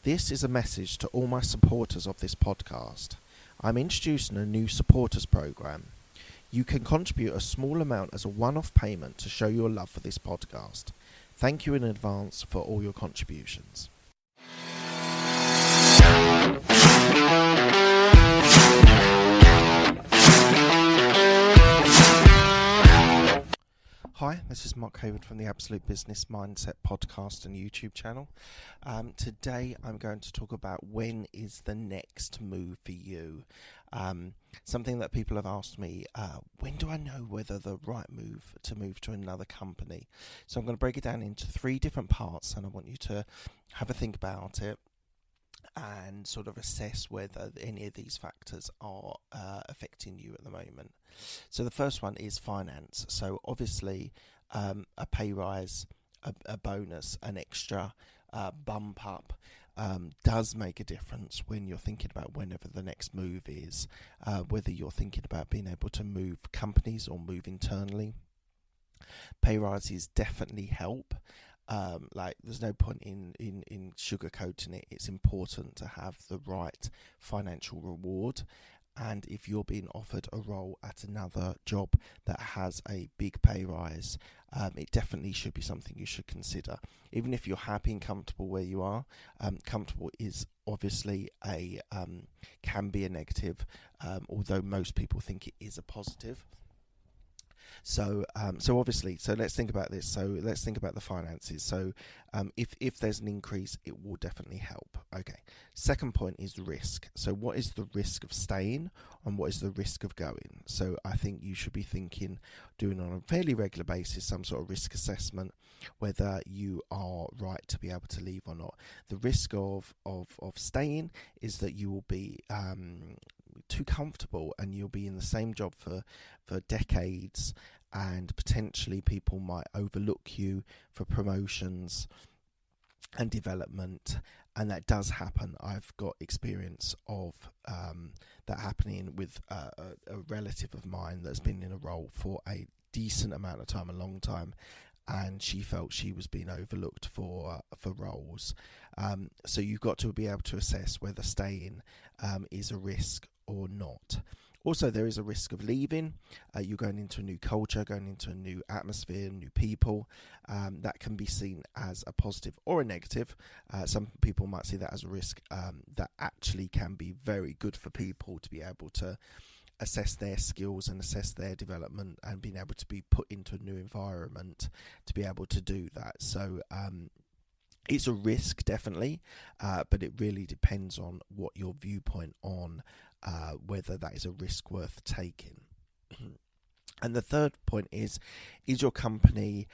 This is a message to all my supporters of this podcast. I'm introducing a new supporters program. You can contribute a small amount as a one-off payment to show your love for this podcast. Thank you in advance for all your contributions. Hi, this is Mark Hayward from the Absolute Business Mindset podcast and YouTube channel. Today I'm going to talk about when is the next move for you. Something that people have asked me, when do I know whether the right move to another company? So I'm going to break it down into 3 different parts, and I want you to have a think about it and sort of assess whether any of these factors are affecting you at the moment. So the first one is finance. So obviously a pay rise, a bonus, an extra bump up does make a difference when you're thinking about whenever the next move is, whether you're thinking about being able to move companies or move internally. Pay rises definitely help. There's no point in sugarcoating it. It's important to have the right financial reward. And if you're being offered a role at another job that has a big pay rise, it definitely should be something you should consider. Even if you're happy and comfortable where you are, comfortable is obviously can be a negative, although most people think it is a positive. So obviously, let's think about this. So let's think about the finances. So if there's an increase, it will definitely help. Okay. Second point is risk. So what is the risk of staying and what is the risk of going? So I think you should be doing on a fairly regular basis some sort of risk assessment, whether you are right to be able to leave or not. The risk of staying is that you will be too comfortable and you'll be in the same job for decades, and potentially people might overlook you for promotions and development, and that does happen. I've got experience of that happening with a relative of mine that's been in a role for a decent amount of time, a long time, and she felt she was being overlooked for roles. So you've got to be able to assess whether staying is a risk or not. Also, there is a risk of leaving. You're going into a new culture, going into a new atmosphere, new people. That can be seen as a positive or a negative. Some people might see that as a risk. That actually can be very good for people to be able to assess their skills and assess their development, and being able to be put into a new environment to be able to do that. So it's a risk, definitely, but it really depends on what your viewpoint on whether that is a risk worth taking. And the third point is your company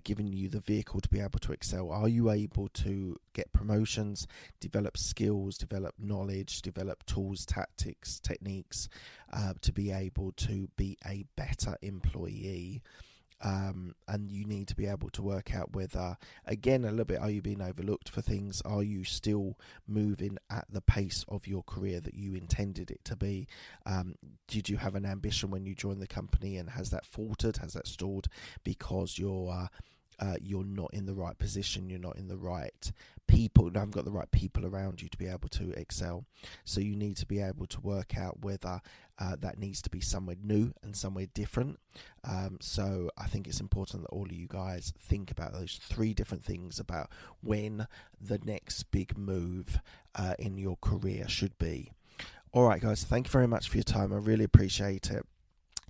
giving you the vehicle to be able to excel? Are you able to get promotions, develop skills, develop knowledge, develop tools, tactics, techniques to be able to be a better employee? And you need to be able to work out whether, again, a little bit, are you being overlooked for things? Are you still moving at the pace of your career that you intended it to be? Did you have an ambition when you joined the company, and has that faltered? Has that stalled because you're not in the right position, you're not in the right people, you haven't got the right people around you to be able to excel? So you need to be able to work out whether that needs to be somewhere new and somewhere different. So I think it's important that all of you guys think about those 3 different things about when the next big move in your career should be. All right, guys, thank you very much for your time. I really appreciate it.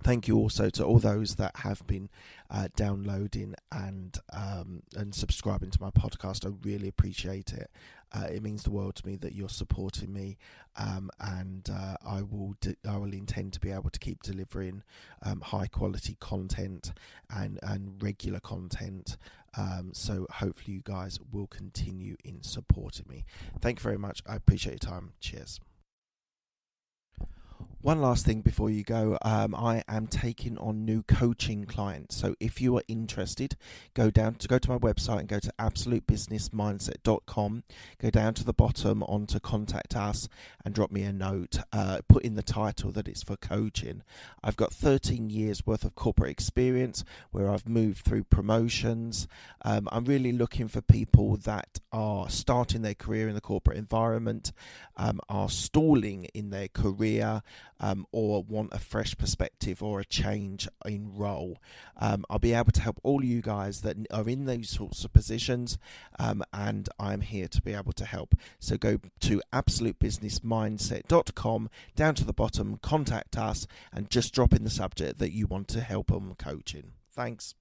Thank you also to all those that have been downloading and subscribing to my podcast. I really appreciate it. It means the world to me that you're supporting me, and I will intend to be able to keep delivering high quality content and regular content. So hopefully you guys will continue in supporting me. Thank you very much. I appreciate your time. Cheers. One last thing before you go, I am taking on new coaching clients. So if you are interested, go to my website and go to absolutebusinessmindset.com. Go down to the bottom onto contact us and drop me a note. Put in the title that it's for coaching. I've got 13 years worth of corporate experience where I've moved through promotions. I'm really looking for people that are starting their career in the corporate environment, are stalling in their career, or want a fresh perspective or a change in role. I'll be able to help all you guys that are in those sorts of positions, and I'm here to be able to help. So go to absolutebusinessmindset.com, down to the bottom, contact us, and just drop in the subject that you want to help on coaching. Thanks.